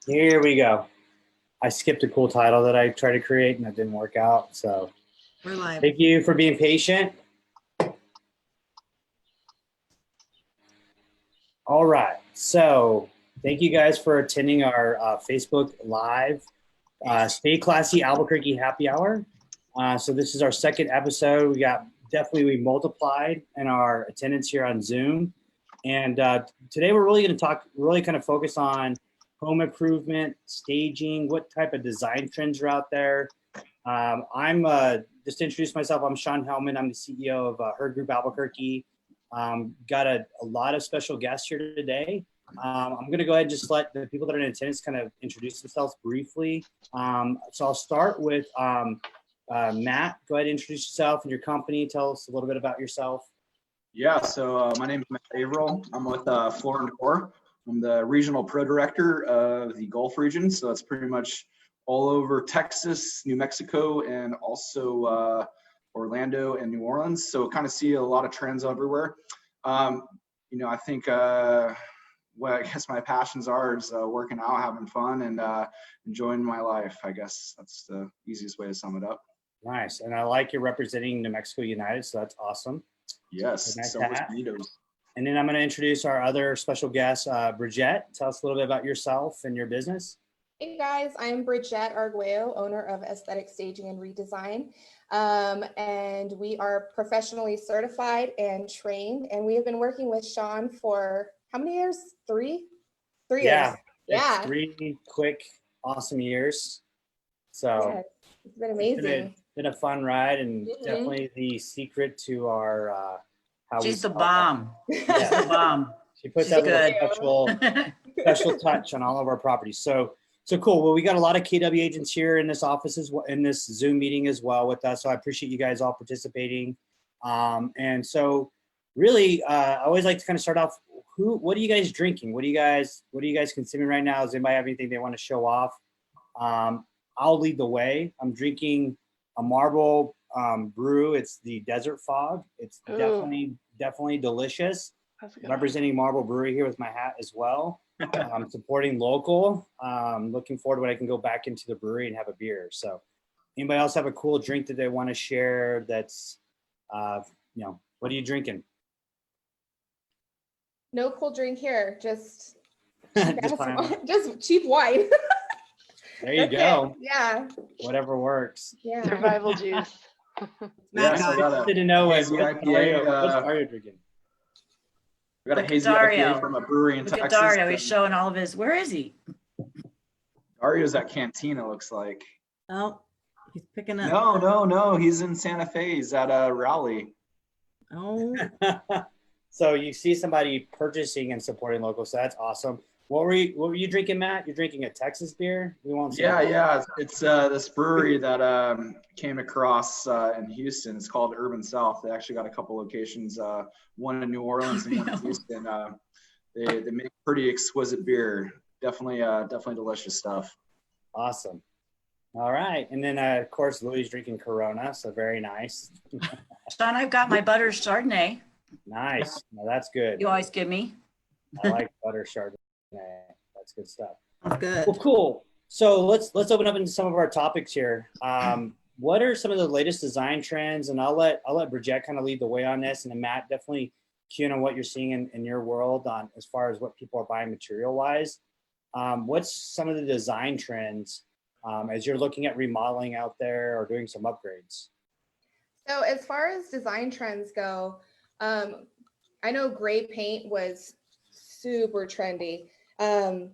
Here we go. I skipped a cool title that I tried to create and that didn't work out. So We're live. thank you for being patient. All right. So thank you guys for attending our Facebook Live Stay Classy Albuquerque Happy Hour. So this is our second episode. We multiplied in our attendance here on Zoom. And today we're really going to kind of focus on home improvement, staging, what type of design trends are out there. Just to introduce myself, I'm Sean Hellmann. I'm the CEO of Herd Group Albuquerque. Got a lot of special guests here today. I'm going to go ahead and just let the people that are in attendance kind of introduce themselves briefly. So I'll start with Matt. Go ahead and introduce yourself and your company. Tell us a little bit about yourself. Yeah, so my name is Matt Averill. I'm with Floor & Decor. I'm the regional pro director of the Gulf region, so it's pretty much all over Texas, New Mexico, and also Orlando and New Orleans. So kind of see a lot of trends everywhere. I think what I guess my passions are is working out, having fun, and enjoying my life. I guess that's the easiest way to sum it up. Nice, and I like you're representing New Mexico United, so that's awesome. Yes, nice so hat. Bonitos. And then I'm going to introduce our other special guest, Bridgette. Tell us a little bit about yourself and your business. Hey guys, I'm Bridgette Argello, owner of Aesthetic Staging and Redesign. And we are professionally certified and trained. And we have been working with Sean for how many years? Three years. Yeah. 3 quick, awesome years. So yes, it's been amazing. It's been a fun ride, and definitely the secret to our She's the bomb. Yeah. She's the bomb. She puts She's that little special touch on all of our properties. So cool. Well, we got a lot of KW agents here in this office in this Zoom meeting as well with us. So I appreciate you guys all participating. And so really, I always like to kind of start off. What are you guys drinking? What are you guys consuming right now? Does anybody have anything they want to show off? I'll lead the way. I'm drinking a Marble brew. It's the Desert Fog. It's definitely delicious. Representing Marble Brewery here with my hat as well. I'm supporting local. Looking forward to when I can go back into the brewery and have a beer. So anybody else have a cool drink that they want to share that's, what are you drinking? No cool drink here, just cheap wine. There you go. Yeah. Whatever works. Yeah. Survival juice. Yes, I got to know hazy what IPA. are you drinking? We got a hazy IPA from a brewery in Texas. Dario, he's showing all of his. Where is he? Dario's at Cantina, looks like. Oh, he's picking up. No. He's in Santa Fe. He's at Raleigh. Oh. So you see somebody purchasing and supporting local, so that's awesome. What were you drinking, Matt? You're drinking a Texas beer? We won't say that. Yeah. It's this brewery that came across in Houston. It's called Urban South. They actually got a couple locations, one in New Orleans and one in Houston. They make pretty exquisite beer. Definitely delicious stuff. Awesome. All right. And then, of course, Louis drinking Corona, so very nice. Sean, I've got my butter Chardonnay. Nice. Well, that's good. You always give me. I like butter Chardonnay. That's good stuff. That's good. Well, cool. So let's open up into some of our topics here. What are some of the latest design trends? And I'll let Bridgette kind of lead the way on this, and then Matt, definitely key in on what you're seeing in your world on as far as what people are buying material wise. What's some of the design trends as you're looking at remodeling out there or doing some upgrades? So as far as design trends go, I know gray paint was super trendy,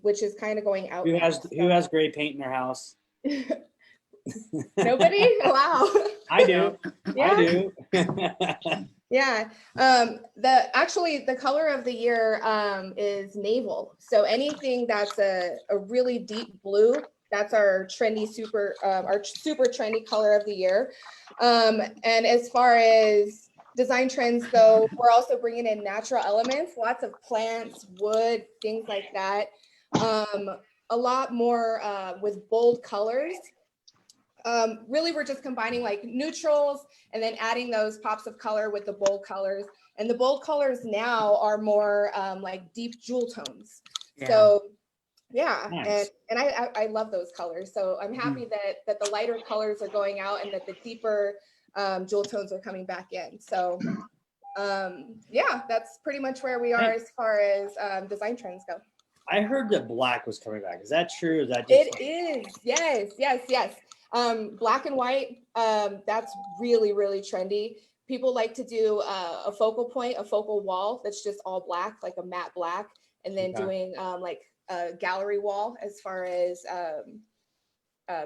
which is kind of going out. Who has gray paint in their house? Nobody? Wow. I do. Yeah. I do. Yeah. The color of the year is navel. So anything that's a really deep blue, that's our super trendy color of the year. And as far as design trends go, we're also bringing in natural elements, lots of plants, wood, things like that. A lot more with bold colors. Really, we're just combining like neutrals and then adding those pops of color with the bold colors. And the bold colors now are more like deep jewel tones. Yeah. So Yeah, Nice. and I love those colors. So I'm happy that the lighter colors are going out and that the deeper jewel tones are coming back in. So yeah, that's pretty much where we are as far as design trends go. I heard that black was coming back. Is that true? Is that just It is. Yes. Black and white, that's really, really trendy. People like to do a focal point, a focal wall that's just all black, like a matte black, and then Okay. doing like a gallery wall as far as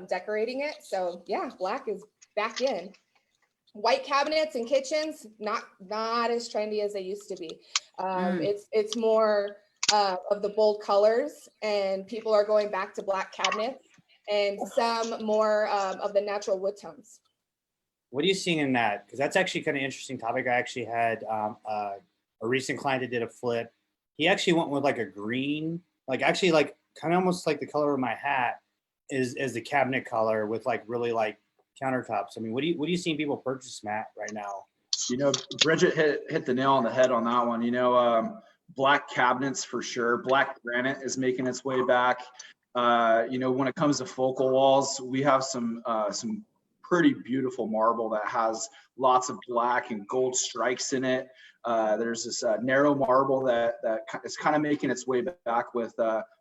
decorating it. So yeah, black is back in. White cabinets and kitchens, not as trendy as they used to be. It's more of the bold colors, and people are going back to black cabinets and some more of the natural wood tones. What are you seeing in that? Because that's actually kind of interesting topic. I actually had a recent client that did a flip. He actually went with like a green, like actually like kind of almost like the color of my hat is the cabinet color with like really like countertops. I mean, what are you seeing people purchase, Matt, right now? You know, Bridgette hit the nail on the head on that one. You know, black cabinets for sure. Black granite is making its way back. You know, when it comes to focal walls, we have some pretty beautiful marble that has lots of black and gold strikes in it. There's this narrow marble that is kind of making its way back with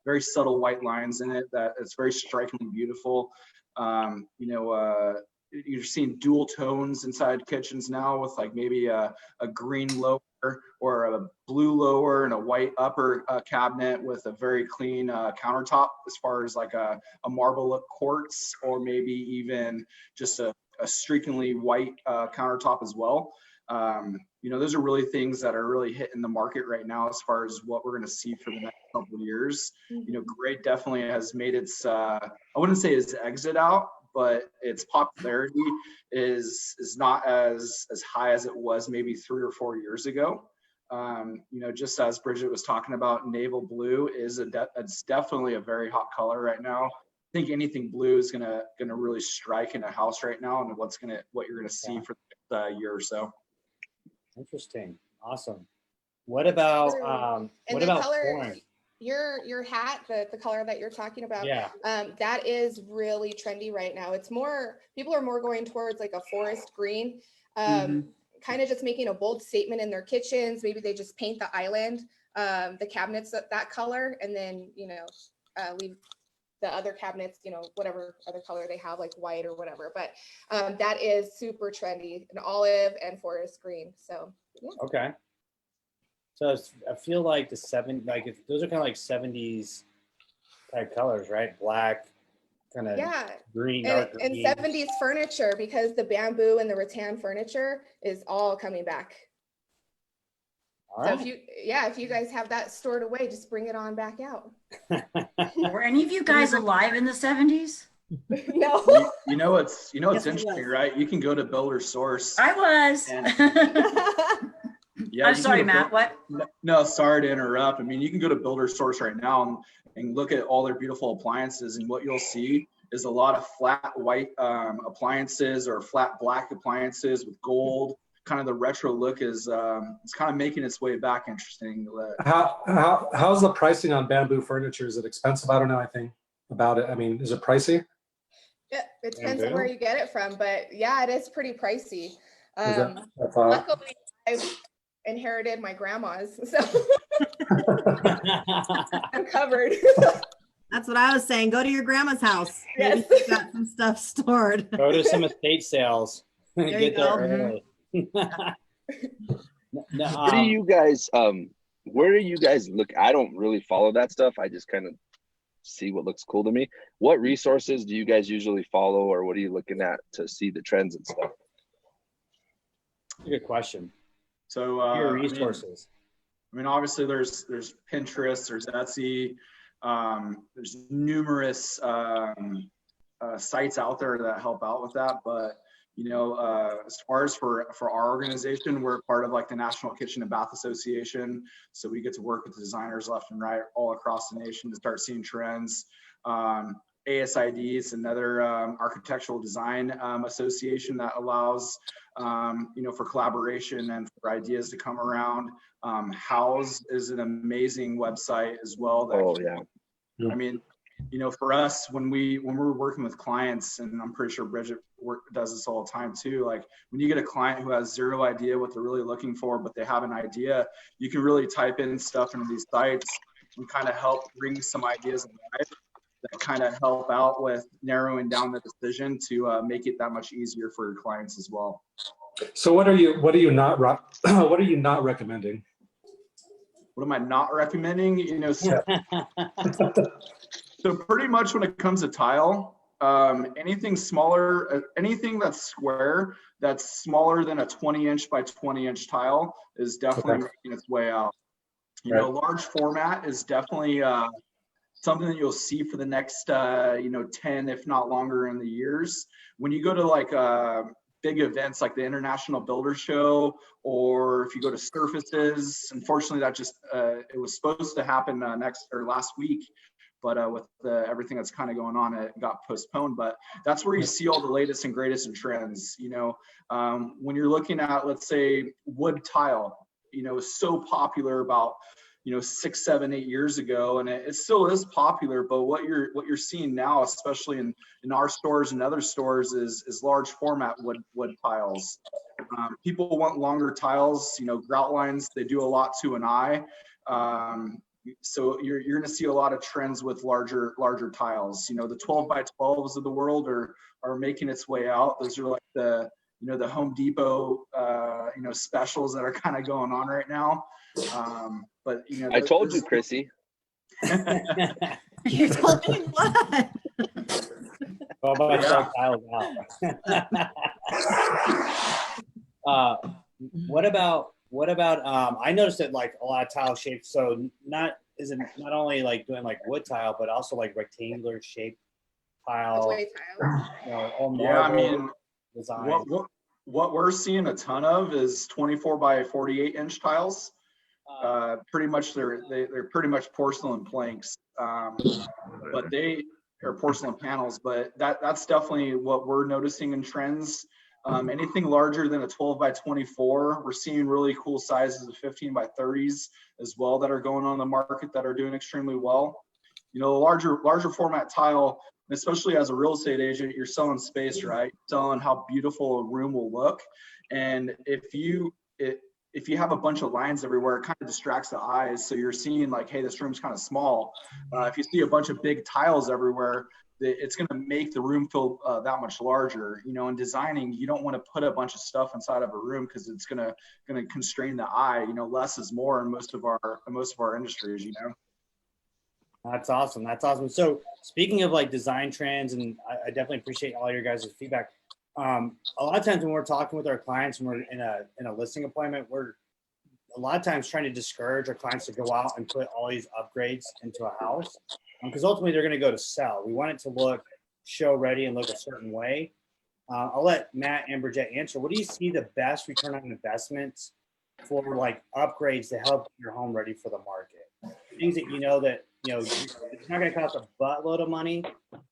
very subtle white lines in it that it's very strikingly beautiful. You know, you're seeing dual tones inside kitchens now with like maybe a green lower or a blue lower and a white upper cabinet with a very clean countertop as far as like a marble look quartz, or maybe even just a streakingly white countertop as well. You know, those are really things that are really hitting the market right now as far as what we're going to see for the next couple of years. You know, gray definitely has made its, I wouldn't say its exit out, but its popularity is not as high as it was maybe 3 or 4 years ago. You know, just as Bridgette was talking about, naval blue is it's definitely a very hot color right now. I think anything blue is gonna really strike in a house right now, and what you're gonna see for the year or so. Interesting. Awesome. What about and the color, your hat, the color that you're talking about, yeah, that is really trendy right now. It's more, people are more going towards like a forest green, kind of just making a bold statement in their kitchens. Maybe they just paint the island, the cabinets that color, and then, you know, leave the other cabinets, you know, whatever other color they have, like white or whatever. But that is super trendy, an olive and forest green. So yeah. Okay. So I feel like those are kind of like 70s type colors, right? Black, kind of green, dark and green. 70s furniture, because the bamboo and the rattan furniture is all coming back. All so right. if you guys have that stored away, just bring it on back out. Were any of you guys alive in the 70s? No. You know it's interesting, right? You can go to Builder Source. I was. Yeah, I'm sorry, Matt. What? No, sorry to interrupt. I mean, you can go to Builder Source right now and look at all their beautiful appliances, and what you'll see is a lot of flat white appliances or flat black appliances with gold. Kind of the retro look is it's kind of making its way back. Interesting. How's the pricing on bamboo furniture? Is it expensive? I don't know anything about it. I mean, is it pricey? Yeah, it depends on where you get it from, but yeah, it is pretty pricey. Luckily, I've inherited my grandma's, so I'm covered. That's what I was saying. Go to your grandma's house. Yes. Maybe she's got some stuff stored. Go to some estate sales. There Get you there go. early. Where do you guys look? I don't really follow that stuff. I just kind of see what looks cool to me. What resources do you guys usually follow, or what are you looking at to see the trends and stuff? Good question. So your resources. I mean, obviously there's Pinterest, there's Etsy, there's numerous sites out there that help out with that. But you know, as far as for our organization, we're part of like the National Kitchen and Bath Association. So we get to work with designers left and right all across the nation to start seeing trends. ASID is another architectural design association that allows, you know, for collaboration and for ideas to come around. House is an amazing website as well. That Yeah. I mean, for us, when we're working with clients, and I'm pretty sure Bridgette does this all the time too, like when you get a client who has zero idea what they're really looking for, but they have an idea, you can really type in stuff into these sites and kind of help bring some ideas alive that kind of help out with narrowing down the decision to make it that much easier for your clients as well. So what are you not recommending? What am I not recommending? So pretty much when it comes to tile, anything smaller, anything that's square, that's smaller than a 20-inch by 20-inch tile is definitely making its way out. Large format is definitely something that you'll see for the next 10, if not longer, in the years. When you go to like big events like the International Builder Show, or if you go to Surfaces, unfortunately that just it was supposed to happen last week, but with everything that's kind of going on, it got postponed. But that's where you see all the latest and greatest in trends. When you're looking at, let's say, wood tile, is so popular about 6, 7, 8 years ago, and it still is popular. But what you're seeing now, especially in our stores and other stores, is large format wood tiles. People want longer tiles. Grout lines, they do a lot to an eye. So you're going to see a lot of trends with larger tiles. The 12 by 12s of the world are making its way out. Those are like the Home Depot specials that are kind of going on right now. But I told you, Chrissy. You told me what? Well, but Yeah. tiles out. What about I noticed that like a lot of tile shapes, so not only like doing like wood tile, but also like rectangular shaped tile. Subway tiles. All Yeah, I marble mean, design. what we're seeing a ton of is 24 by 48 inch tiles. Pretty much they're pretty much porcelain planks, but they are porcelain panels. But that's definitely what we're noticing in trends. Anything larger than a 12 by 24, we're seeing really cool sizes of 15 by 30s as well that are going on the market that are doing extremely well. Larger format tile, especially as a real estate agent, you're selling space, right? Selling how beautiful a room will look. And if you have a bunch of lines everywhere, it kind of distracts the eyes. So you're seeing like, hey, this room's kind of small. If you see a bunch of big tiles everywhere, it's going to make the room feel that much larger. In designing, you don't want to put a bunch of stuff inside of a room because it's going to constrain the eye. Less is more in most of our industries. That's awesome. So speaking of like design trends, and I definitely appreciate all your guys' feedback. A lot of times when we're talking with our clients and we're in a listing appointment, we're a lot of times trying to discourage our clients to go out and put all these upgrades into a house, because ultimately they're going to go to sell. We want it to look show ready and look a certain way. I'll let Matt and Bridgette answer. What do you see the best return on investments for like upgrades to help your home ready for the market? Things that it's not going to cost a buttload of money,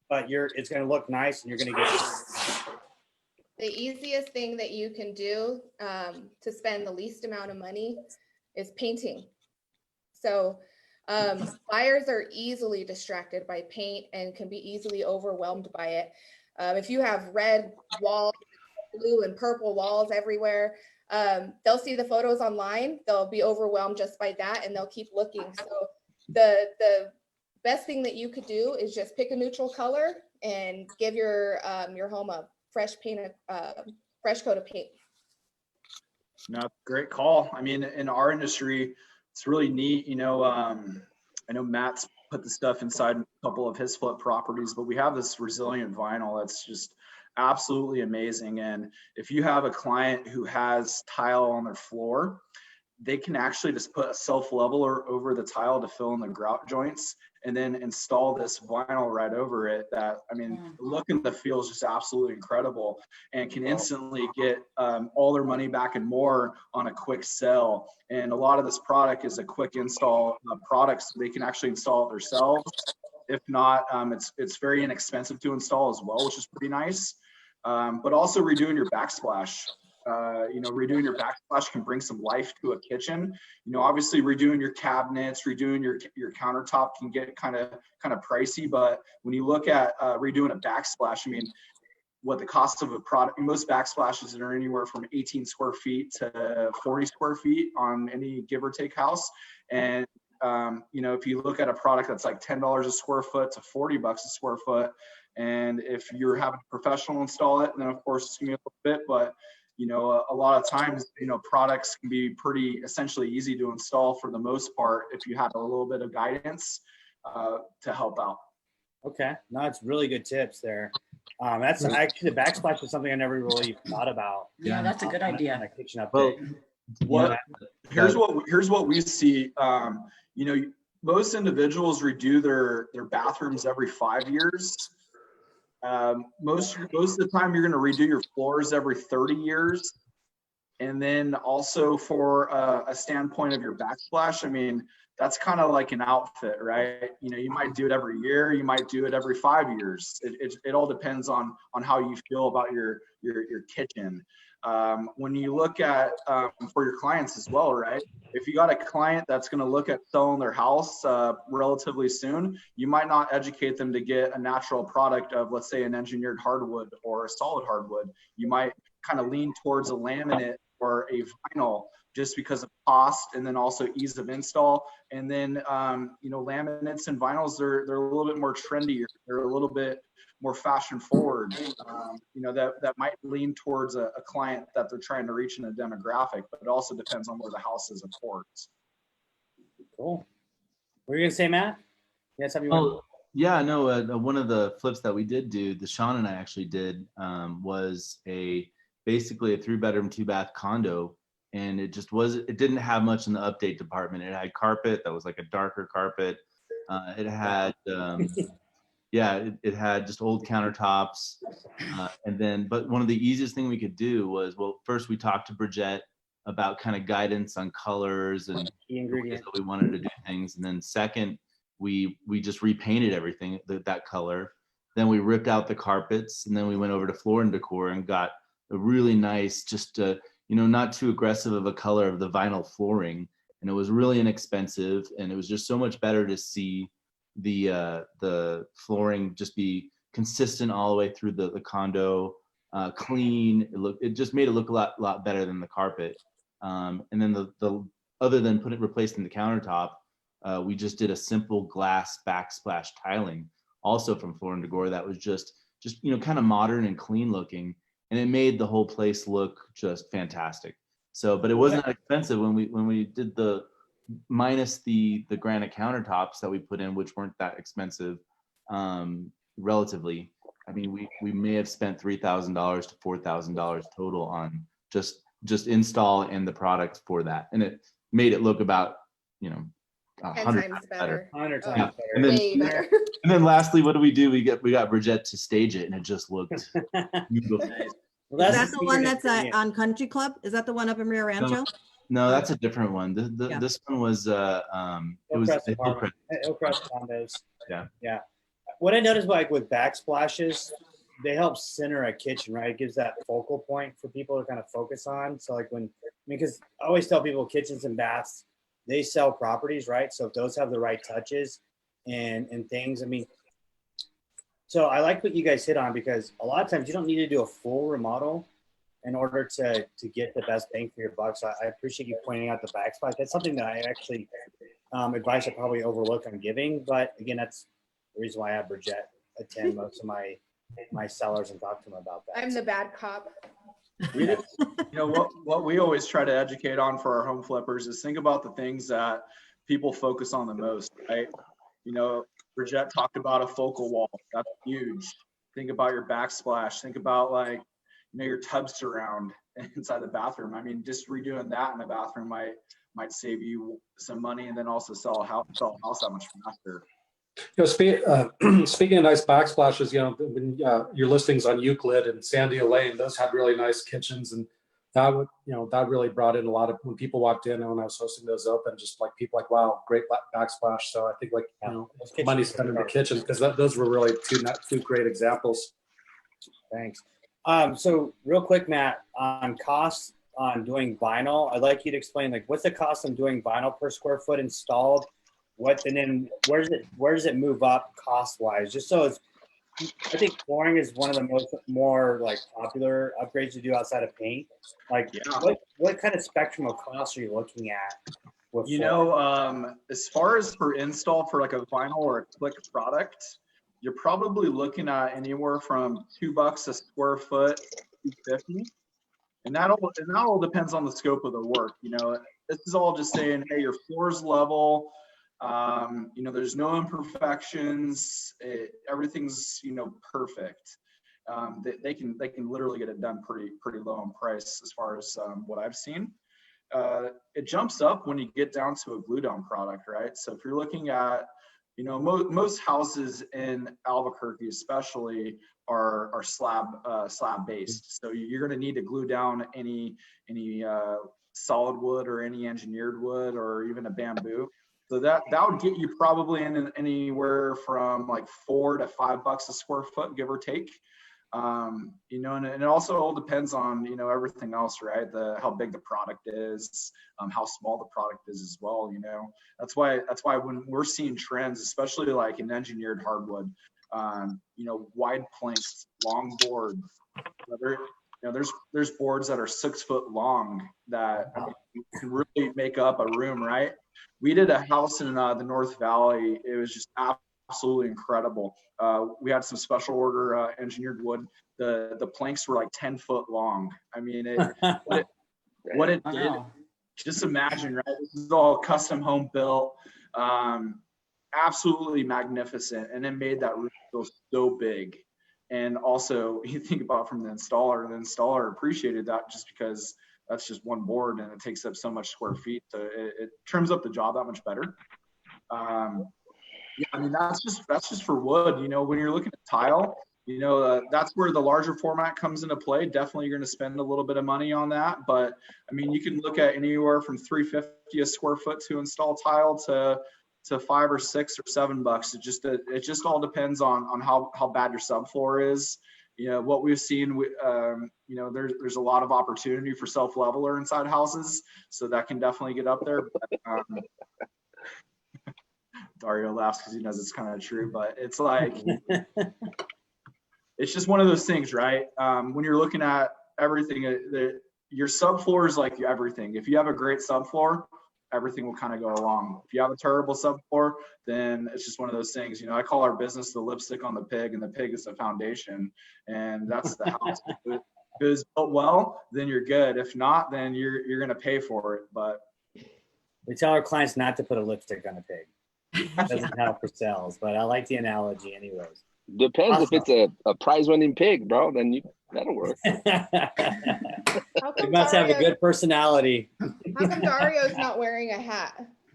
but it's going to look nice and you're going to get. The easiest thing that you can do to spend the least amount of money is painting. So buyers are easily distracted by paint and can be easily overwhelmed by it. If you have red walls, blue and purple walls everywhere, they'll see the photos online, they'll be overwhelmed just by that, and they'll keep looking. So the best thing that you could do is just pick a neutral color and give your home a fresh coat of paint. No, great call. I mean, in our industry, it's really neat. I know Matt's put the stuff inside a couple of his flip properties, but we have this resilient vinyl that's just absolutely amazing. And if you have a client who has tile on their floor, they can actually just put a self leveler over the tile to fill in the grout joints and then install this vinyl right over it. That, I mean, the look and the feel is just absolutely incredible, and can instantly get all their money back and more on a quick sell. And a lot of this product is a quick install product, so they can actually install it themselves. If not, it's very inexpensive to install as well, which is pretty nice. But also redoing your backsplash. redoing your backsplash can bring some life to a kitchen. Obviously redoing your cabinets, redoing your countertop can get kind of pricey, but when you look at redoing a backsplash, I mean, what the cost of a product, most backsplashes are anywhere from 18 square feet to 40 square feet on any give or take house. And if you look at a product that's like $10 a square foot to $40 a square foot, and if you're having a professional install it, then of course it's gonna be a little bit, but a lot of times, products can be pretty essentially easy to install for the most part if you have a little bit of guidance to help out. Okay, no, it's really good tips there. That's actually, the backsplash is something I never really thought about. Yeah, that's a good idea. A kitchen update. Here's what we see. Most individuals redo their bathrooms every 5 years. Most of the time you're going to redo your floors every 30 years. And then also for a standpoint of your backsplash, I mean, that's kind of like an outfit, right? You might do it every year, you might do it every 5 years. It all depends on how you feel about your kitchen. When you look at for your clients as well, right? If you got a client that's going to look at selling their house relatively soon, you might not educate them to get a natural product of, let's say, an engineered hardwood or a solid hardwood. You might kind of lean towards a laminate or a vinyl just because of cost, and then also ease of install. And then laminates and vinyls, they're a little bit more trendy. They're a little bit more fashion forward. That might lean towards a client that they're trying to reach in a demographic, but it also depends on where the house is, of course. Cool. What were you gonna say, Matt? Yes, something you want? Yeah, no. One of the flips that we did do, Deshaun and I actually did, was basically a 3-bedroom, 2-bath condo. And it didn't have much in the update department. It had carpet that was like a darker carpet. It had, it had just old countertops. But one of the easiest thing we could do was, well, first we talked to Bridgette about kind of guidance on colors and Key ingredients that we wanted to do things. And then second, we just repainted everything that color. Then we ripped out the carpets, and then we went over to Floor and Decor and got a really nice, just not too aggressive of a color of the vinyl flooring, and it was really inexpensive, and it was just so much better to see the flooring just be consistent all the way through the condo, clean. It just made it look a lot better than the carpet. And then the other than replacing the countertop, we just did a simple glass backsplash tiling, also from Floor and Decor, that was just kind of modern and clean looking. And it made the whole place look just fantastic. So, but it wasn't that expensive when we did the minus the granite countertops that we put in, which weren't that expensive, relatively. I mean, we may have spent $3,000 to $4,000 total on just install and the product for that, and it made it look about 10 times better. 100 times Yeah. better. Way better. And then lastly, what do? We got Bridgette to stage it, and it just looked beautiful. Well, Is that the one secret that's ingredient. on Country Club? Is that the one up in Rio Rancho? No, that's a different one. Yeah. This one was it was Hillcrest apartment. Hillcrest condos. Yeah. What I noticed, like with backsplashes, they help center a kitchen, right? It gives that focal point for people to kind of focus on. So like because I always tell people kitchens and baths, they sell properties, right? So if those have the right touches and things, I mean, so I like what you guys hit on, because a lot of times you don't need to do a full remodel in order to get the best bang for your buck. So I appreciate you pointing out the backsplash. That's something that I actually advice I probably overlook on giving, but again, that's the reason why I have Bridgette attend most of my sellers and talk to them about that. I'm the bad cop. What we always try to educate on for our home flippers is think about the things that people focus on the most, right? Bridgette talked about a focal wall. That's huge. Think about your backsplash. Think about your tub surround inside the bathroom. I mean, just redoing that in the bathroom might save you some money, and then also sell a house that much faster. Speaking of nice backsplashes, your listings on Euclid and Sandia Lane, those had really nice kitchens, and that really brought in a lot of, when people walked in and when I was hosting those open, just like people wow, great backsplash. So I think money spent in the kitchen, because those were really two great examples. Thanks. So real quick, Matt, on costs on doing vinyl, I'd like you to explain like what's the cost on doing vinyl per square foot installed? And then where does it move up cost wise? Just so it's, I think flooring is one of the more like popular upgrades to do outside of paint. Like what kind of spectrum of costs are you looking at? You know, as far as for install for like a vinyl or a click product, you're probably looking at anywhere from $2 a square foot, $2.50, and that all depends on the scope of the work. You know, this is all just saying, hey, your floor's level. You know, there's no imperfections. Everything's, you know, perfect. They can literally get it done pretty low in price as far as what I've seen. It jumps up when you get down to a glue down product, right? So if you're looking at, you know, most houses in Albuquerque especially are slab based. So you're going to need to glue down any solid wood or any engineered wood or even a bamboo. So that would get you probably in anywhere from like $4 to $5 a square foot, give or take. You know, and it also all depends on, you know, everything else, right? How big the product is, how small the product is as well. You know, that's why when we're seeing trends, especially like in engineered hardwood, you know, wide planks, long boards. You know, there's boards that are 6 foot long that I mean, can really make up a room, right? We did a house in the North Valley. It was just absolutely incredible. We had some special order engineered wood. The planks were like 10 foot long. I mean, what it did, just imagine, right? This is all custom home built, absolutely magnificent. And it made that room feel so big. And also you think about from the installer appreciated that just because that's just one board and it takes up so much square feet. So it trims up the job that much better. Yeah, I mean, that's just for wood. You know, when you're looking at tile, you know, that's where the larger format comes into play. Definitely you're going to spend a little bit of money on that. But I mean, you can look at anywhere from $3.50 a square foot to install tile to $5 or $6 or $7. It just all depends on how bad your subfloor is. You know, what we've seen, you know, there's a lot of opportunity for self-leveler inside houses. So that can definitely get up there. But, Dario laughs because he knows it's kind of true, but it's like, it's just one of those things, right? When you're looking at everything, your subfloor is like everything. If you have a great subfloor, everything will kind of go along. If you have a terrible subfloor, then it's just one of those things. You know, I call our business the lipstick on the pig, and the pig is the foundation, and that's the house. If it is built well, then you're good. If not, then you're going to pay for it. But we tell our clients not to put a lipstick on a pig. It doesn't help for sales, but I like the analogy anyways. Depends if it's a prize-winning pig, bro. Then that'll work. You must have a good personality. How come Dario's not wearing a hat?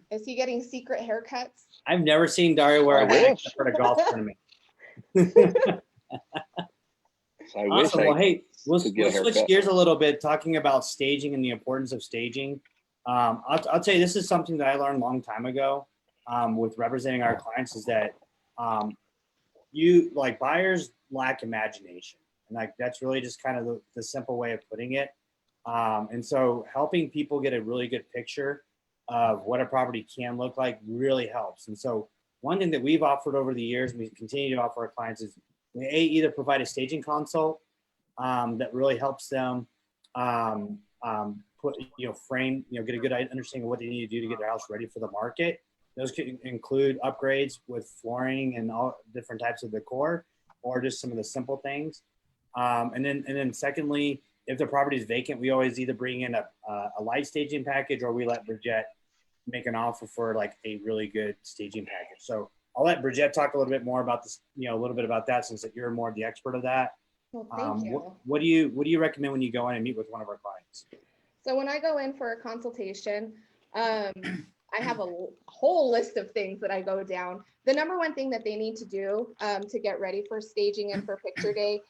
Is he getting secret haircuts? I've never seen Dario wear a hat except for a golf tournament. Awesome. Well, hey, we'll switch gears a little bit, talking about staging and the importance of staging. I'll tell you, this is something that I learned a long time ago with representing our clients, is that buyers lack imagination, and like that's really just kind of the simple way of putting it. And so helping people get a really good picture of what a property can look like really helps. And so one thing that we've offered over the years, and we continue to offer our clients, is we either provide a staging consult that really helps them frame, get a good understanding of what they need to do to get their house ready for the market. Those could include upgrades with flooring and all different types of decor, or just some of the simple things. And then secondly, if the property is vacant, we always either bring in a light staging package, or we let Bridgette make an offer for like a really good staging package. So I'll let Bridgette talk a little bit more about this, a little bit about that, since that you're more the expert of that. Well, thank you. What do you recommend when you go in and meet with one of our clients? So when I go in for a consultation, I have a whole list of things that I go down. The number one thing that they need to do to get ready for staging and for picture day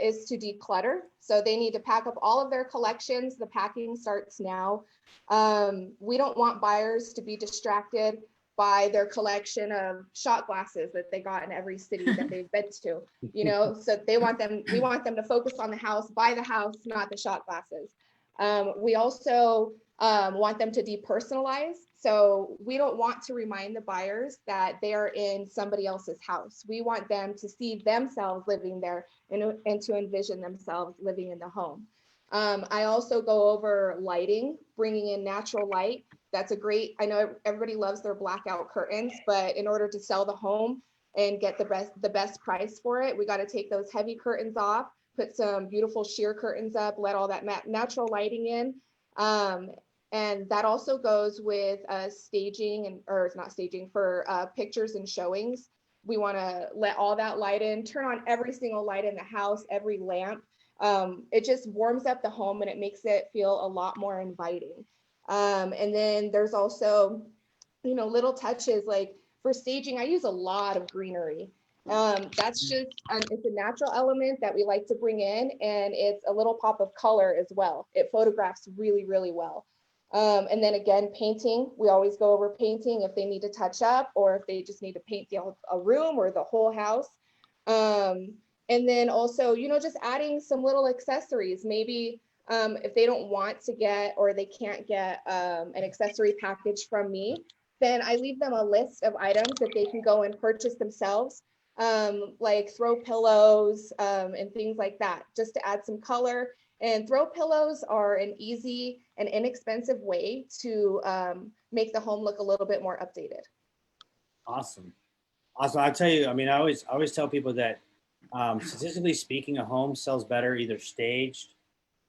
is to declutter. So they need to pack up all of their collections. The packing starts now. We don't want buyers to be distracted buy their collection of shot glasses that they got in every city that they've been to, you know, so we want them to focus on the house, buy the house, not the shot glasses. We also want them to depersonalize. So we don't want to remind the buyers that they are in somebody else's house. We want them to see themselves living there and to envision themselves living in the home. I also go over lighting, bringing in natural light. That's a great, I know everybody loves their blackout curtains, but in order to sell the home and get the best price for it, we got to take those heavy curtains off, put some beautiful sheer curtains up, let all that natural lighting in. And that also goes with staging or it's not staging for pictures and showings. We want to let all that light in, turn on every single light in the house, every lamp. It just warms up the home and it makes it feel a lot more inviting. And then there's also, you know, little touches like for staging, I use a lot of greenery. That's just, it's a natural element that we like to bring in, and it's a little pop of color as well. It photographs really, really well. And then again, painting, we always go over painting if they need to touch up or if they just need to paint a room or the whole house. And then also, you know, just adding some little accessories, maybe if they don't want to get or they can't get an accessory package from me, then I leave them a list of items that they can go and purchase themselves, like throw pillows and things like that, just to add some color. And throw pillows are an easy and inexpensive way to make the home look a little bit more updated. Awesome. I'll tell you, I mean, I always tell people that statistically speaking, a home sells better either staged,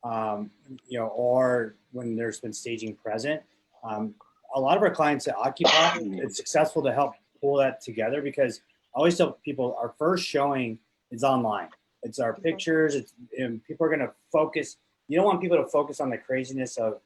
you know, or when there's been staging present. A lot of our clients that occupy, it's successful to help pull that together because I always tell people our first showing is online. It's our pictures. And people are going to focus. You don't want people to focus on the craziness of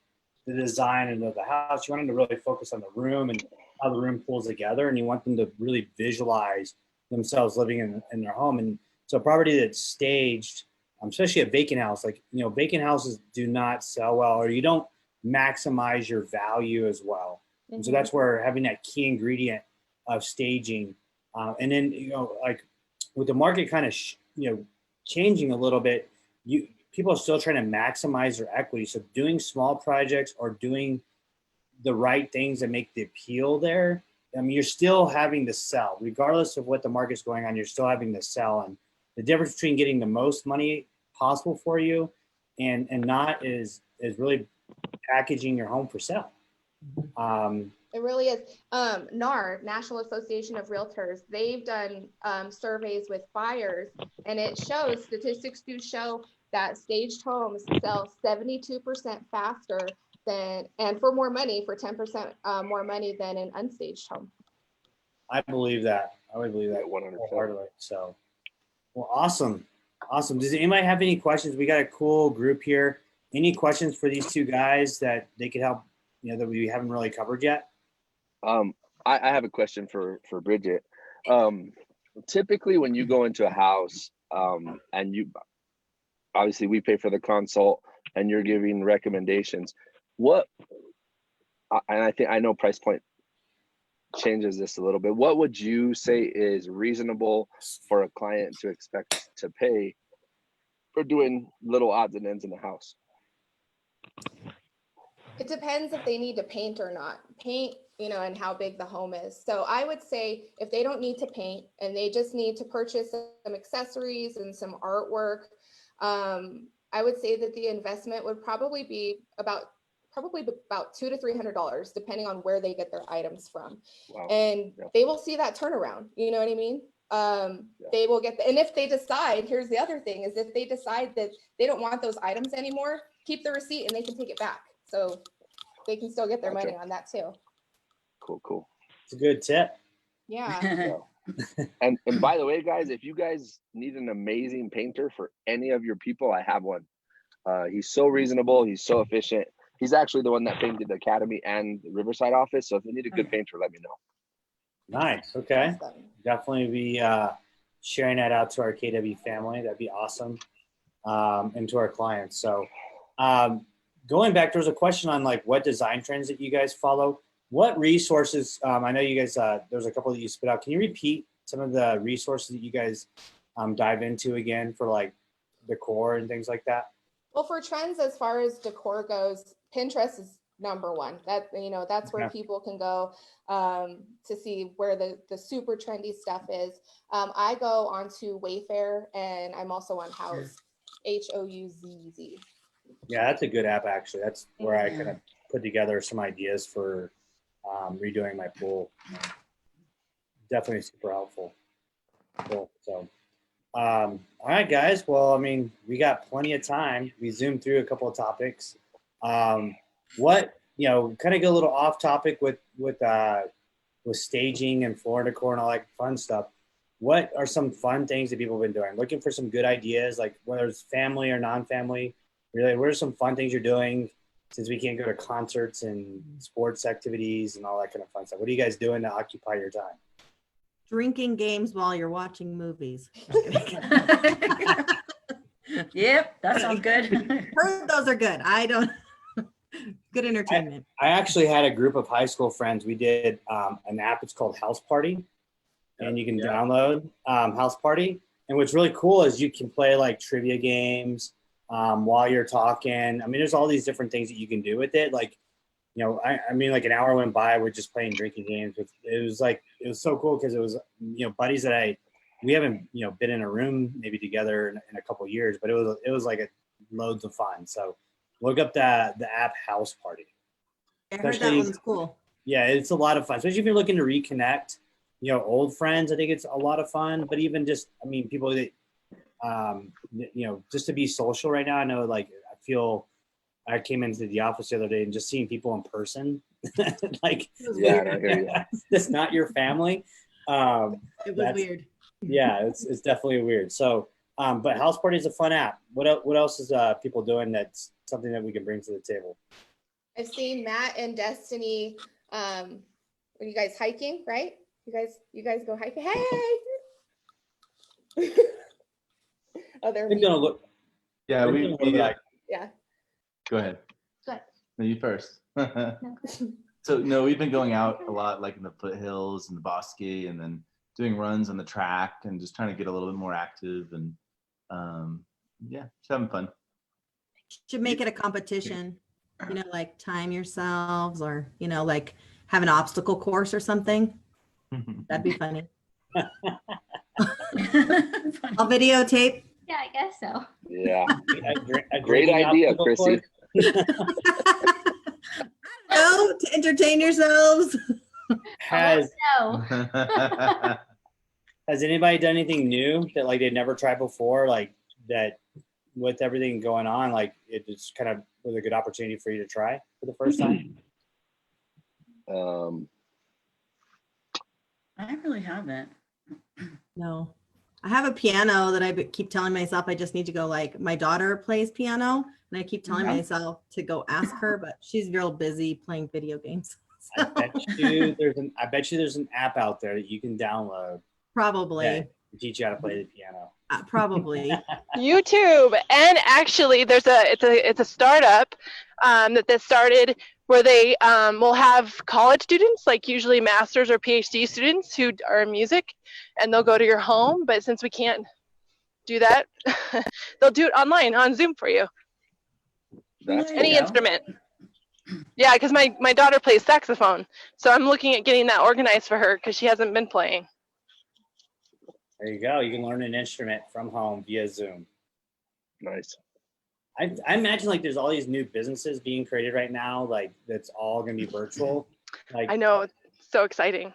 the design and of the house. You want them to really focus on the room and how the room pulls together. And you want them to really visualize themselves living in their home. And so a property that's staged, especially a vacant house, like, you know, vacant houses do not sell well, or you don't maximize your value as well. Mm-hmm. And so that's where having that key ingredient of staging, and then, you know, like with the market kind of, you know, changing a little bit, people are still trying to maximize their equity. So doing small projects or doing the right things that make the appeal there, I mean, you're still having to sell, regardless of what the market's going on, you're still having to sell. And the difference between getting the most money possible for you and not is really packaging your home for sale. It really is. NAR, National Association of Realtors, they've done surveys with buyers, and it shows, statistics do show that staged homes sell 72% faster than, and for more money, for 10% more money than an unstaged home. I believe that. I would believe that 100%. wholeheartedly. So, well, awesome. Does anybody have any questions? We got a cool group here. Any questions for these two guys that they could help, you know, that we haven't really covered yet? I have a question for Bridgette. Typically when you go into a house, and you, obviously we pay for the consult and you're giving recommendations, I know price point changes this a little bit. What would you say is reasonable for a client to expect to pay for doing little odds and ends in the house? It depends if they need to paint or not. Paint, you know, and how big the home is. So I would say if they don't need to paint and they just need to purchase some accessories and some artwork, I would say that the investment would probably be about $200 to $300, depending on where they get their items from. Wow. And they will see that turnaround. You know what I mean? They will get and if they decide, here's the other thing, is if they decide that they don't want those items anymore, keep the receipt and they can take it back. So they can still get their money on that too. Cool. It's a good tip. Yeah. And by the way, guys, if you guys need an amazing painter for any of your people, I have one. He's so reasonable. He's so efficient. He's actually the one that painted the Academy and the Riverside office. So if you need a good painter, let me know. Nice. Okay. Awesome. Definitely be sharing that out to our KW family. That'd be awesome. And to our clients. So going back, there was a question on like what design trends that you guys follow. what resources, I know you guys, there's a couple that you spit out. Can you repeat some of the resources that you guys dive into again for like decor and things like that? Well, for trends as far as decor goes, Pinterest is number one. That, you know, that's where people can go to see where the super trendy stuff is. I go onto Wayfair, and I'm also on Houzz, Houzz. Yeah, that's a good app actually. That's where I kind of put together some ideas for redoing my pool. Definitely super helpful. Cool. So, all right, guys. Well, I mean, we got plenty of time. We zoomed through a couple of topics. What, you know, kind of go a little off topic with staging and floor decor and all that fun stuff. What are some fun things that people have been doing? Looking for some good ideas, like whether it's family or non-family. Really, what are some fun things you're doing since we can't go to concerts and sports activities and all that kind of fun stuff? What are you guys doing to occupy your time? Drinking games while you're watching movies. Yep, that sounds good. Heard those are good. I don't. Good entertainment. I actually had a group of high school friends. We did an app. It's called House Party, and you can download House Party. And what's really cool is you can play like trivia games while you're talking. I mean, there's all these different things that you can do with it. Like, you know, I mean, like an hour went by, we're just playing drinking games. It was so cool because it was, you know, buddies that we haven't, you know, been in a room maybe together in a couple of years, but it was like loads of fun. So look up the app House Party. I heard that one's cool. Yeah, it's a lot of fun, especially if you're looking to reconnect, you know, old friends. I think it's a lot of fun, but even just, I mean, people that, you know, just to be social right now. I know, like, I came into the office the other day and just seeing people in person, like, that's not your family. It was weird. Yeah, it's definitely weird. So, but House Party is a fun app. What else is people doing that's something that we can bring to the table? I've seen Matt and Destiny. Are you guys hiking, right? You guys go hiking. Hey. Oh, they're gonna look. Yeah, yeah. Go ahead. Go ahead. No, you first. No. So no, we've been going out a lot, like in the foothills and the bosque, and then doing runs on the track and just trying to get a little bit more active and just having fun. Should make it a competition, you know, like time yourselves, or, you know, like have an obstacle course or something. That'd be funny. I'll videotape. Yeah, I guess so. Yeah. A Great idea, Chrissy. No, to entertain yourselves. Has No. Has anybody done anything new that like they'd never tried before? Like that, with everything going on, like it just kind of was a good opportunity for you to try for the first time? I really haven't. No, I have a piano that I keep telling myself I just need to go, like, my daughter plays piano and I keep telling myself to go ask her, but she's real busy playing video games. I bet you there's an app out there that you can download. Probably. To teach you how to play the piano. Probably. YouTube, and actually it's a startup that started where they will have college students, like usually masters or PhD students who are in music, and they'll go to your home, but since we can't do that, they'll do it online on Zoom for you. That's Any instrument. Yeah, because my daughter plays saxophone, so I'm looking at getting that organized for her because she hasn't been playing. There you go. You can learn an instrument from home via Zoom. nice. I imagine like there's all these new businesses being created right now, like that's all going to be virtual. Like, I know, it's so exciting.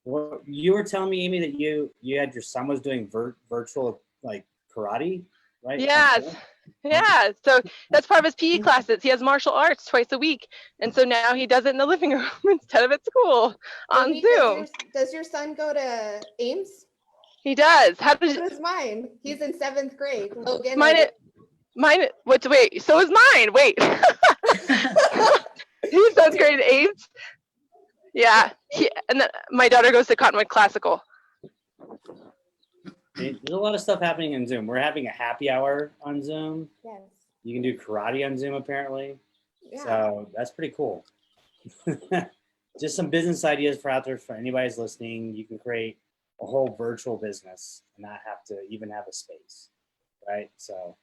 Well, you were telling me, Amy, that you had your son was doing virtual like karate, right? Yes. Yeah, so that's part of his PE classes. He has martial arts twice a week, and so now he does it in the living room instead of at school on Zoom. Does your son go to Ames? He does. How does So is mine. He's in 7th grade. Logan. Mine. Wait. So is mine. Wait. He's 7th grade at Ames. Yeah. And then my daughter goes to Cottonwood Classical. There's a lot of stuff happening in Zoom. We're having a happy hour on Zoom. Yes. You can do karate on Zoom apparently. Yeah. So that's pretty cool. just some business ideas for out there for anybody's listening. You can create a whole virtual business and not have to even have a space, right? So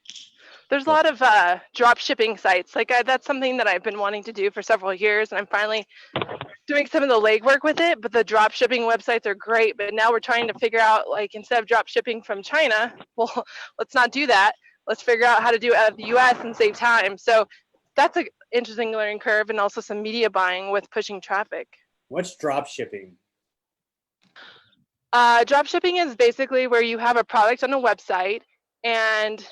There's a lot of drop shipping sites. Like that's something that I've been wanting to do for several years, and I'm finally doing some of the legwork with it. But the drop shipping websites are great. But now we're trying to figure out, like, instead of drop shipping from China, well, let's not do that. Let's figure out how to do it out of the U.S. and save time. So that's an interesting learning curve, and also some media buying with pushing traffic. what's drop shipping? Drop shipping is basically where you have a product on a website and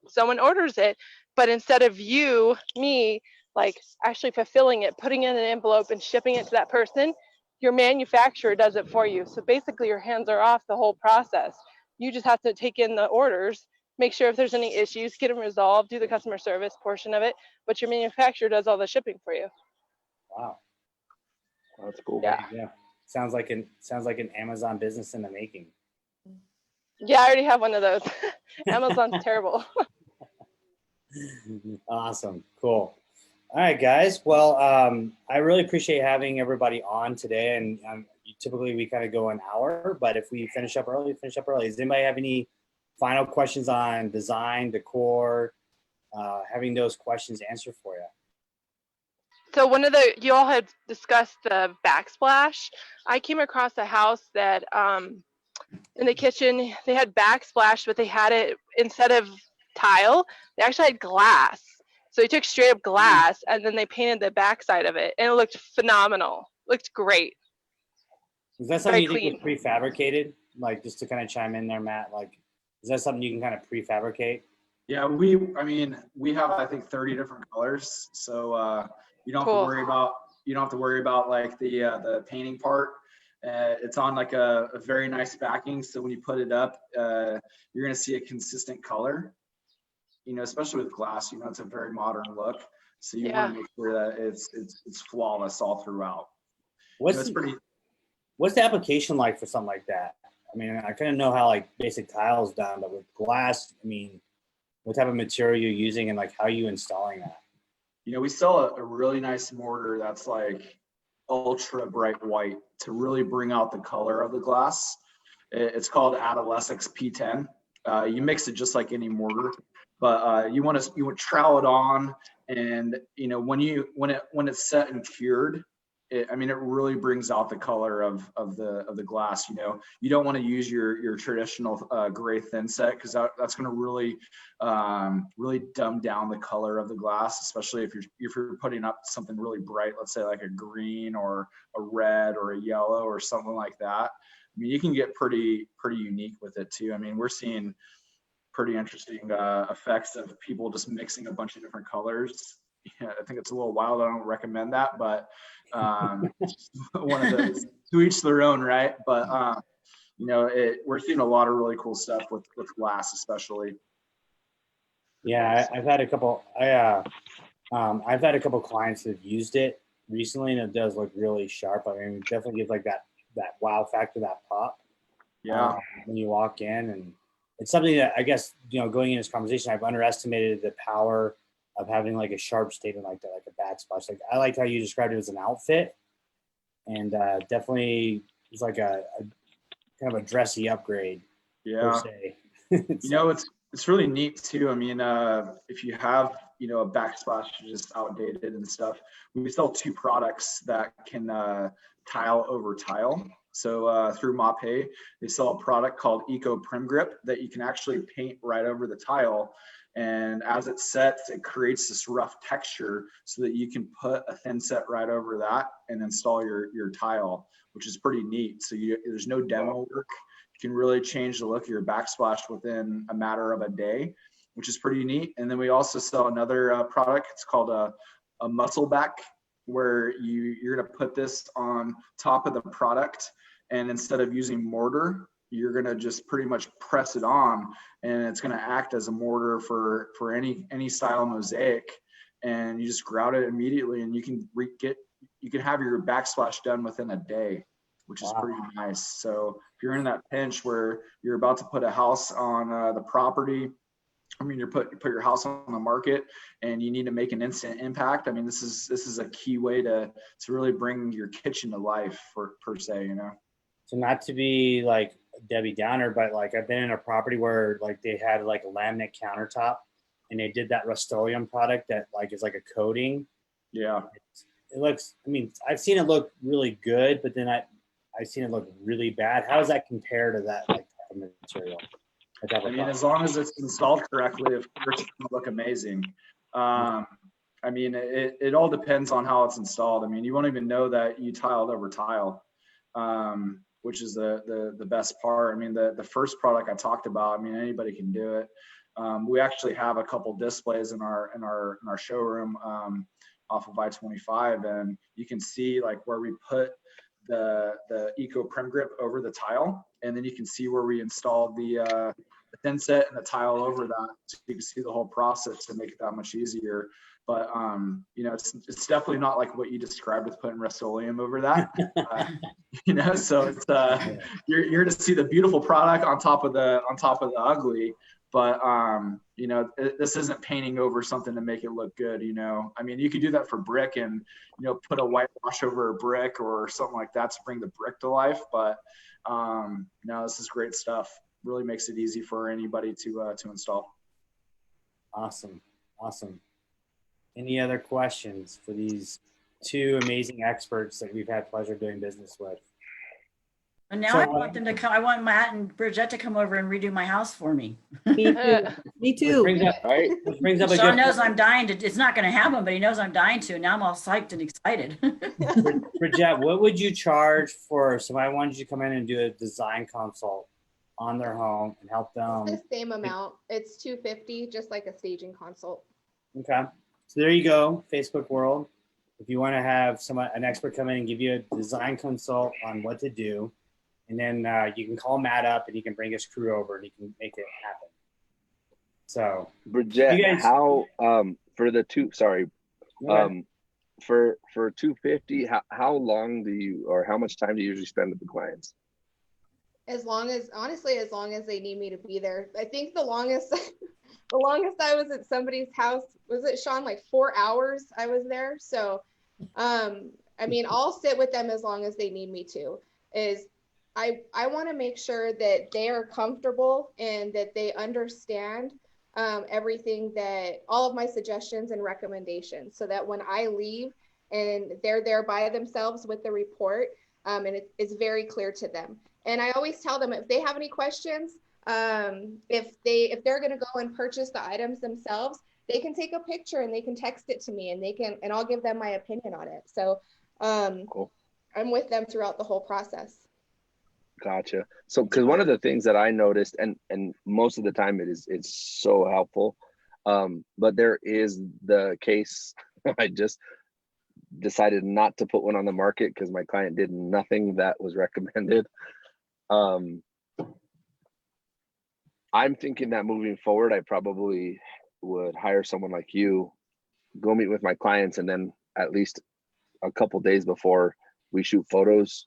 someone orders it, but instead of me, like actually fulfilling it, putting it in an envelope and shipping it to that person, your manufacturer does it for you. So basically your hands are off the whole process. You just have to take in the orders, make sure if there's any issues, get them resolved, do the customer service portion of it, but your manufacturer does all the shipping for you. Wow. That's cool. Yeah. Yeah. Sounds like an Amazon business in the making. Yeah, I already have one of those. Amazon's terrible. Awesome. Cool. All right, guys. Well, I really appreciate having everybody on today. And typically we kind of go an hour, but if we finish up early, finish up early. Does anybody have any final questions on design, decor, having those questions answered for you? So you all had discussed the backsplash. I came across a house that in the kitchen, they had backsplash, but they had it instead of tile, they actually had glass. So they took straight up glass and then they painted the backside of it, and it looked phenomenal. Looked great. Is that something you Very think was prefabricated? Like, just to kind of chime in there, Matt, like, is that something you can kind of prefabricate? Yeah, we have, I think, 30 different colors. So you don't have to worry about like the painting part. It's on like a very nice backing. So when you put it up, you're going to see a consistent color, especially with glass, it's a very modern look. So you want to make sure that it's flawless all throughout. What's the application like for something like that? I mean, I kind of know how like basic tile is done, but with glass, I mean, what type of material you're using and like how are you installing that? We sell a really nice mortar that's like ultra bright white to really bring out the color of the glass. It's called Adolescence P10. You mix it just like any mortar, but you want to trowel it on, and when it's set and cured, it really brings out the color of the glass. You don't want to use your traditional gray thin set, because that's going to really dumb down the color of the glass, especially if you're putting up something really bright, let's say like a green or a red or a yellow or something like that. You can get pretty unique with it too. We're seeing pretty interesting effects of people just mixing a bunch of different colors. Yeah, I think it's a little wild. I don't recommend that, but one of those, to each their own, right? But we're seeing a lot of really cool stuff with glass, especially. Yeah, I've had a couple. I've had a couple clients that have used it recently, and it does look really sharp. It definitely gives like that wow factor, that pop. Yeah. When you walk in, and it's something that I guess going in this conversation, I've underestimated the power of having like a sharp statement like that, like a backsplash. Like, I liked how you described it as an outfit, and definitely it's like a kind of a dressy upgrade. Yeah. Per se. It's really neat too. If you have a backsplash just outdated and stuff, we sell 2 products that can tile over tile. So through MAPE, they sell a product called Eco Prim Grip that you can actually paint right over the tile. And as it sets, it creates this rough texture so that you can put a thin set right over that and install your tile, which is pretty neat. So there's no demo work. You can really change the look of your backsplash within a matter of a day, which is pretty neat. And then we also sell another product. It's called a muscle back, where you're going to put this on top of the product, and instead of using mortar, you're going to just pretty much press it on, and it's going to act as a mortar for any style mosaic, and you just grout it immediately, and you can have your backsplash done within a day, which is pretty nice. So if you're in that pinch where you're about to put a house on the property, I mean, you put your house on the market and you need to make an instant impact. I mean, this is a key way to really bring your kitchen to life per se, you know. So not to be like Debbie Downer, but like I've been in a property where like they had like a laminate countertop and they did that Rust-Oleum product that like is like a coating. Yeah. It looks, I mean, I've seen it look really good, but then I've seen it look really bad. How does that compare to that like type of material? I mean, as long as it's installed correctly, of course, it's going to look amazing. I mean, it all depends on how it's installed. I mean, you won't even know that you tiled over tile, which is the best part. I mean, the first product I talked about, I mean, anybody can do it. We actually have a couple displays in our showroom off of I-25, and you can see like where we put the Eco Prim Grip over the tile, and then you can see where we installed the thin set and the tile over that, so you can see the whole process to make it that much easier. But you know, it's definitely not like what you described with putting Rust-Oleum over that. You know, so it's you're to see the beautiful product on top of the ugly. But you know, this isn't painting over something to make it look good. You know, I mean, you could do that for brick and, you know, put a whitewash over a brick or something like that to bring the brick to life. But no, this is great stuff. Really makes it easy for anybody to install. Awesome. Any other questions for these two amazing experts that we've had pleasure doing business with? And now I want them to come. I want Matt and Bridgette to come over and redo my house for me. Me too. Me too. Which brings up a Sean good knows I'm dying to. It's not going to happen, but he knows I'm dying to. Now I'm all psyched and excited. Bridgette, what would you charge for somebody wanted you to come in and do a design consult on their home and help them? It's the same amount. It's $250, just like a staging consult. Okay, so there you go, Facebook world. If you want to have an expert come in and give you a design consult on what to do, and then you can call Matt up and he can bring his crew over and he can make it happen. So, Bridgette, how for the two? Sorry, for 250, how long do you, or how much time do you usually spend with the clients? Honestly, as long as they need me to be there. I think the longest I was at somebody's house, was it, Sean, like 4 hours I was there. So, I mean, I'll sit with them as long as they need me to. I want to make sure that they are comfortable and that they understand everything, that all of my suggestions and recommendations, so that when I leave and they're there by themselves with the report, and it's very clear to them. And I always tell them, if they have any questions, if they're going to go and purchase the items themselves, they can take a picture and they can text it to me, and I'll give them my opinion on it. So cool. I'm with them throughout the whole process. Gotcha. So, because one of the things that I noticed, and most of the time it's so helpful, but there is the case I just decided not to put one on the market because my client did nothing that was recommended. I'm thinking that moving forward, I probably would hire someone like you, go meet with my clients, and then at least a couple days before we shoot photos,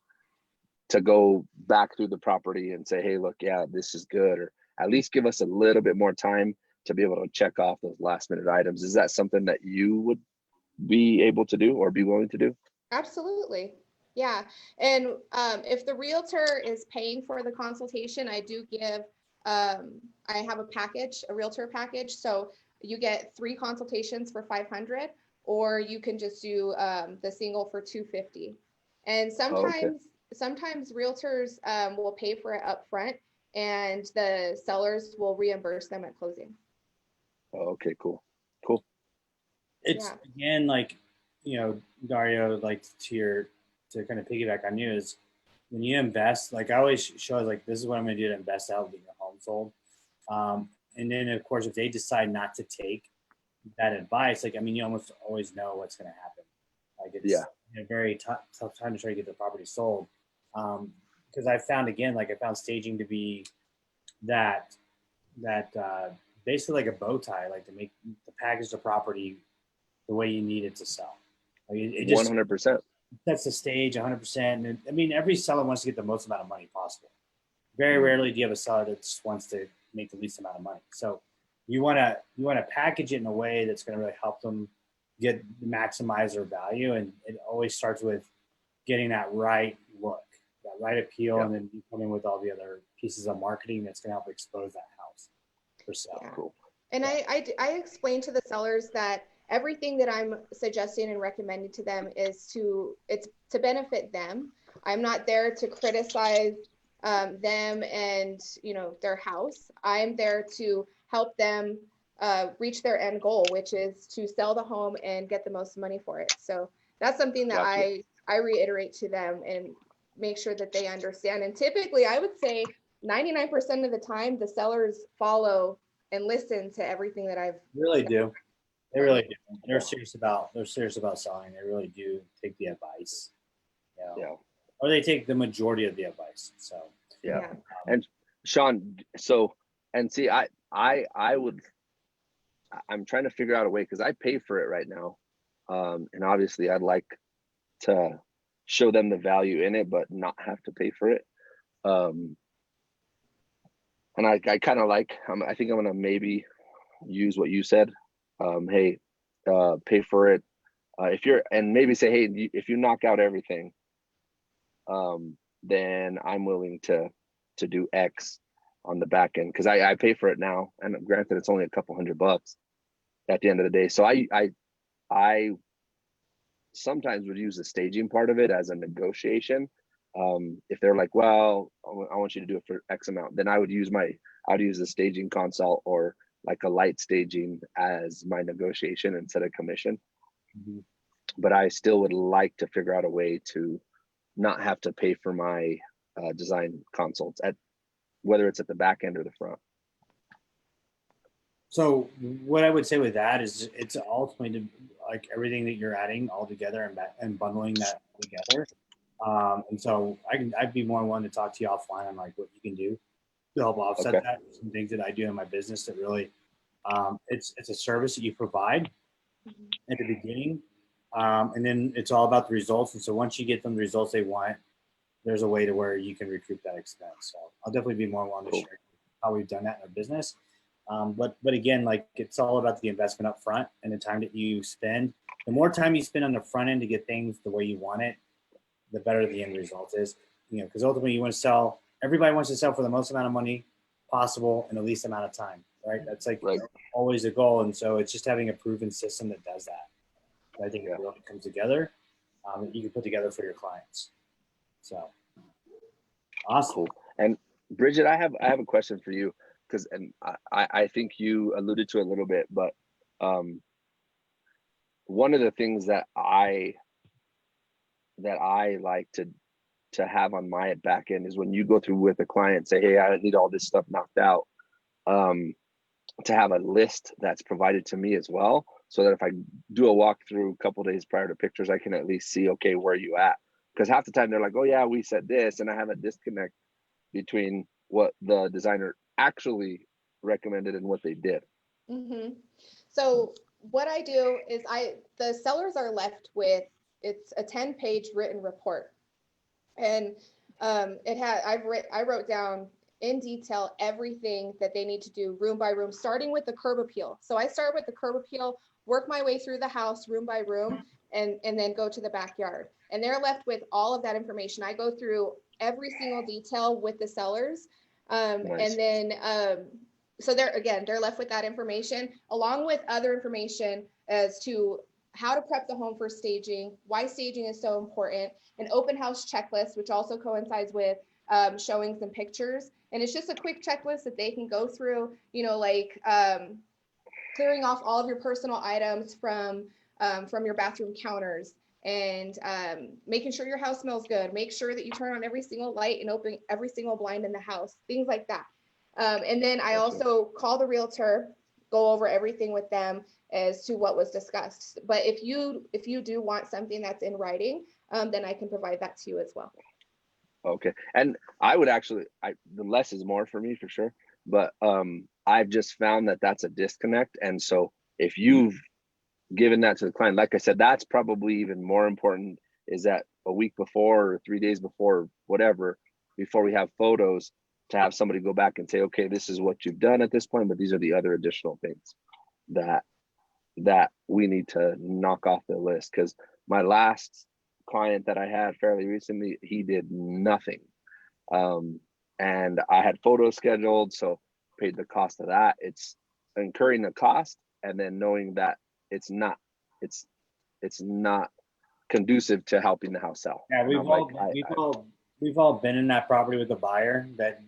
to go back through the property and say, hey, look, yeah, this is good, or at least give us a little bit more time to be able to check off those last minute items. Is that something that you would be able to do or be willing to do? Absolutely. Yeah. And if the realtor is paying for the consultation, I do give, I have a realtor package. So you get 3 consultations for $500, or you can just do the single for $250. And sometimes realtors will pay for it up front, and the sellers will reimburse them at closing. Okay, cool. It's again, like, you know, Dario, like to kind of piggyback on you, is when you invest, like I always show, like, this is what I'm going to do to invest to help get your home sold. And then of course, if they decide not to take that advice, like, I mean, you almost always know what's going to happen. Like, it's a very tough time to try to get the property sold. Because I found staging to be that basically like a bow tie, like to make the package the property the way you need it to sell. Like it just 100%. That's the stage 100%. And I mean, every seller wants to get the most amount of money possible. Very rarely do you have a seller that just wants to make the least amount of money. So you want to package it in a way that's going to really help them maximize their value. And it always starts with getting that right look, that right appeal, and then you come in with all the other pieces of marketing that's going to help expose that house for sale. Yeah. Cool. And I explain to the sellers that everything that I'm suggesting and recommending to them is to benefit them. I'm not there to criticize them and, you know, their house. I'm there to help them reach their end goal, which is to sell the home and get the most money for it. So that's something that I reiterate to them and make sure that they understand. And typically I would say 99% of the time the sellers follow and listen to everything that I've really do. They really do. They're serious about selling. They really do take the advice. You know? Or they take the majority of the advice. So And Sean, I'm trying to figure out a way, because I pay for it right now. And obviously I'd like to show them the value in it, but not have to pay for it. And I kind of like, I think I'm going to maybe use what you said. Hey, pay for it. And maybe say, hey, if you knock out everything, then I'm willing to do X on the back end, because I pay for it now. And granted, it's only a couple $100 at the end of the day. So I sometimes would use the staging part of it as a negotiation. If they're like, well, I want you to do it for X amount, then I'd use the staging consult or like a light staging as my negotiation instead of commission. Mm-hmm. But I still would like to figure out a way to not have to pay for my design consults, whether it's at the back end or the front. So what I would say with that is it's ultimately like everything that you're adding all together and bundling that together. And so I'd be more one to talk to you offline on like what you can do to help offset that. Some things that I do in my business that really, it's a service that you provide at the beginning. And then it's all about the results. And so once you get them the results they want, there's a way to where you can recoup that expense. So I'll definitely be more willing to share how we've done that in our business. But again, like it's all about the investment up front and the time that you spend. The more time you spend on the front end to get things the way you want it, the better the end result is. You know, because ultimately you want to sell. Everybody wants to sell for the most amount of money possible in the least amount of time, right? That's like always the goal. And so it's just having a proven system that does that. I think it really comes together. That you can put together for your clients. So awesome. Cool. And Bridgette, I have a question for you, because I think you alluded to it a little bit, but one of the things that I like to have on my back end is when you go through with a client, say, hey, I need all this stuff knocked out, to have a list that's provided to me as well, so that if I do a walkthrough a couple days prior to pictures, I can at least see, okay, where are you at? Because half the time they're like, oh yeah, we said this, and I have a disconnect between what the designer actually recommended and what they did. Mm-hmm. So what I do is the sellers are left with, it's a 10-page written report. And I wrote down in detail everything that they need to do room by room, starting with the curb appeal. So I start with the curb appeal, work my way through the house room by room, and then go to the backyard. And they're left with all of that information. I go through every single detail with the sellers. Nice. And then, so they're left with that information, along with other information as to how to prep the home for staging, why staging is so important, an open house checklist, which also coincides with showing some pictures. And it's just a quick checklist that they can go through, you know, like clearing off all of your personal items from your bathroom counters, and making sure your house smells good. Make sure that you turn on every single light and open every single blind in the house, things like that. And then I also call the realtor, go over everything with them as to what was discussed. But if you do want something that's in writing, then I can provide that to you as well. Okay. And I would actually, the less is more for me for sure. But I've just found that that's a disconnect. And so if you've given that to the client, like I said, that's probably even more important, is that a week before or 3 days before, whatever, before we have photos, to have somebody go back and say, okay, this is what you've done at this point, but these are the other additional things that we need to knock off the list. Because my last client that I had fairly recently, he did nothing. And I had photos scheduled, so paid the cost of that. It's incurring the cost and then knowing that it's not conducive to helping the house sell. Yeah, we've all been in that property with the buyer that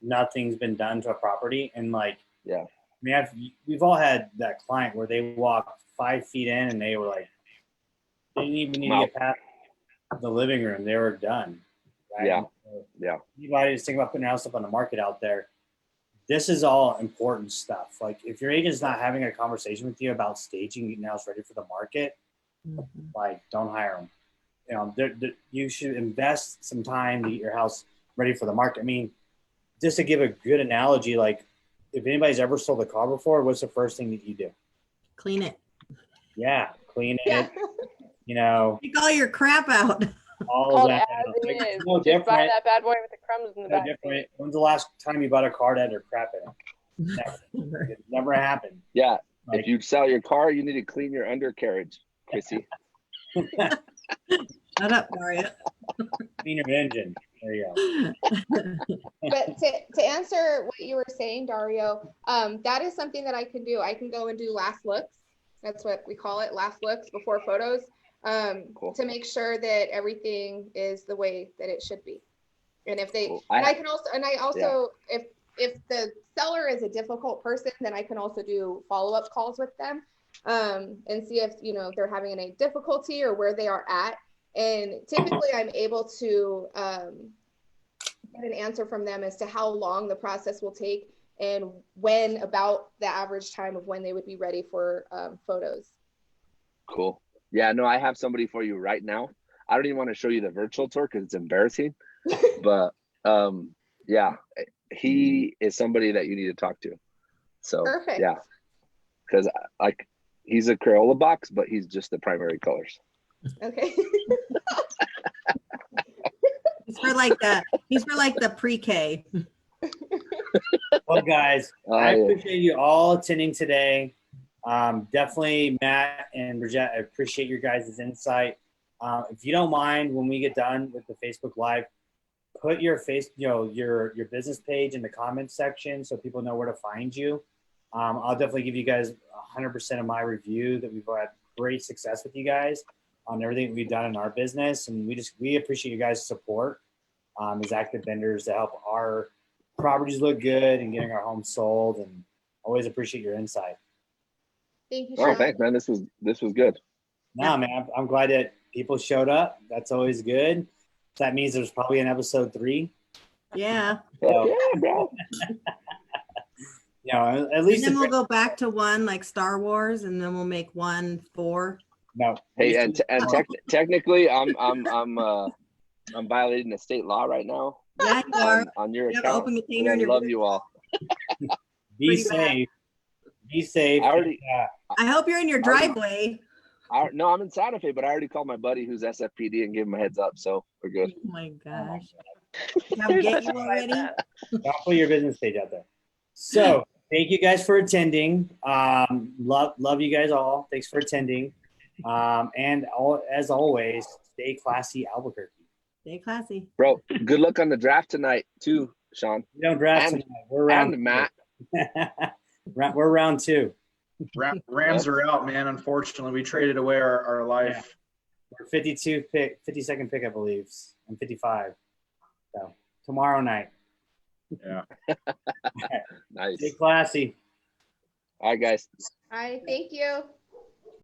nothing's been done to a property, and like, yeah, I mean, we've all had that client where they walked 5 feet in and they were like, they didn't even need to get past the living room. They were done. Right? Yeah. So Yeah. anybody just think about putting their house up on the market out there, this is all important stuff. Like if your agent's not having a conversation with you about staging, getting the house ready for the market, like don't hire them. You know, you should invest some time to get your house ready for the market. I mean, just to give a good analogy, like if anybody's ever sold a car before, what's the first thing that you do? Clean it. Yeah, clean it. Yeah. You know, Take all your crap out. all Called that. as it Like, is. it's no Just buy different. that bad boy with the crumbs in the No back. different. When's the last time you bought a car that had their crap in it? Never. It never happened. Yeah. Like, If you sell your car, you need to clean your undercarriage, Chrissy. Shut up, Daria. clean your engine. There you go. But to answer what you were saying, Dario, that is something that I can do. I can go and do last looks. That's what we call it, last looks before photos, Cool. to make sure that everything is the way that it should be. And if they, Cool. and I also, if the seller is a difficult person, then I can also do follow-up calls with them, and see if, you know, they're having any difficulty or where they are at. And typically I'm able to get an answer from them as to how long the process will take and when, about the average time of when they would be ready for photos. Cool. Yeah, no, I have somebody for you right now. I don't even want to show you the virtual tour because it's embarrassing, but yeah, he is somebody that you need to talk to. So Perfect. yeah, because like he's a Crayola box, but he's just the primary colors. Okay. He's for like the pre-K. Well, guys, I Yeah. appreciate you all attending today. Definitely Matt and Bridgette, I appreciate your guys' insight. If you don't mind, when we get done with the Facebook Live, put your your business page in the comments section so people know where to find you. I'll definitely give you guys 100% of my review that we've had great success with you guys on everything we've done in our business, and we appreciate you guys' support as active vendors to help our properties look good and getting our homes sold, and always appreciate your insight. Thank you, Oh, Sean. thanks, man. This was good. No, man, I'm glad that people showed up. That's always good. That means there's probably an episode 3. Yeah. Heck yeah, bro. You know, at And least then we'll go back to one like Star Wars, and then we'll make 1 4. no. Hey, and technically, I'm violating the state law right now Yeah, you are. on your You have an account. open And container I in your love you all. Be pretty safe. Be safe. I already- I hope you're in your driveway. No, I'm in Santa Fe, but I already called my buddy who's SFPD and gave him a heads up, so we're good. Oh my gosh. Have we get you already? Don't put your business page out there. So thank you guys for attending. Love you guys all. Thanks for attending. As always, stay classy, Albuquerque. Stay classy. Bro, good luck on the draft tonight too, Sean. We don't draft And- tonight. We're round And Matt. We're round 2. Rams are out, man. Unfortunately, we traded away our life. We're 52nd pick, I believe, and 55. So tomorrow night. Yeah. Nice. Stay classy. All right, guys. All right. Thank you.